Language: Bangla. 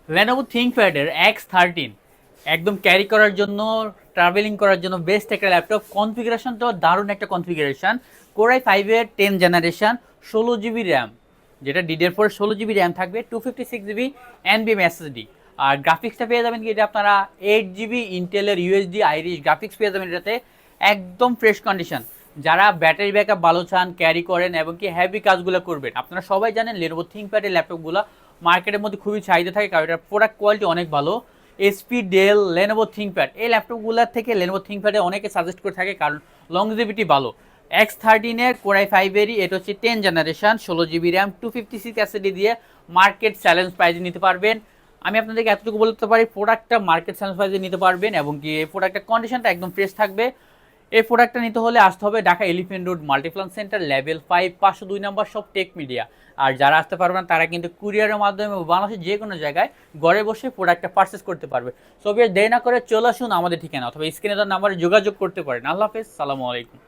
Lenovo ThinkPad এর X13 একদম ক্যারি করার জন্য, ট্রাভেলিং করার জন্য বেস্ট একটা ল্যাপটপ। কনফিগারেশন তো দারুণ একটা কনফিগারেশন। Core i5 এর 10 জেনারেশন, 16 জিবি র্যাম, যেটা DDR4 16 জিবি র্যাম থাকবে, 256 জিবি NVMe SSD। আর গ্রাফিক্সটা পেয়ে যাবেন কি, এটা আপনারা 8 জিবি ইন্টেলের ইউএসডি আইরিশ গ্রাফিক্স পেয়ে যাবেন এটাতে, একদম ফ্রেশ কন্ডিশন। যারা ব্যাটারি ব্যাকআপ ভালো চান, ক্যারি করেন এবং কি হেভি কাজগুলো করবেন, আপনারা সবাই জানেন Lenovo ThinkPad এর ল্যাপটপগুলো মার্কেটের মধ্যে খুবই চাহিদা থাকে, কারণ এটার প্রোডাক্ট কোয়ালিটি অনেক ভালো। এসপি, ডেল, Lenovo ThinkPad এই ল্যাপটপগুলোর থেকে Lenovo ThinkPad অনেকে সাজেস্ট করে থাকে, কারণ লংজিভিটি ভালো। X13 এর Core i5 এরই, এটা হচ্ছে 10 জেনারেশন, 16 জিবি র্যাম, 256 এসএসডি দিয়ে মার্কেট চ্যালেঞ্জ প্রাইজে নিতে পারবেন। আমি আপনাদেরকে এতটুকু বলতে পারি, প্রোডাক্টটা মার্কেট চ্যালেঞ্জ প্রাইজে নিতে পারবেন এবং কি এই প্রোডাক্টের কন্ডিশনটা একদম ফ্রেশ থাকবে। এই প্রোডাক্টটা নিতে হলে আসতে হবে Dhaka elephant road Multiplan centre, level 5, 502 নম্বর সব টেক মিডিয়া। আর যারা আসতে পারবেন তারা কিন্তু কুরিয়ারের মাধ্যমে বাংলাদেশের যে কোনো জায়গায় ঘরে বসে প্রোডাক্টটা পারচেস করতে পারবে। সো দেরি না করে চলে আসুন আমাদের ঠিকানা, অথবা স্ক্রিনে তার নাম্বারে যোগাযোগ করতে পারেন। আল্লাহ হাফেজ, সালামু আলাইকুম।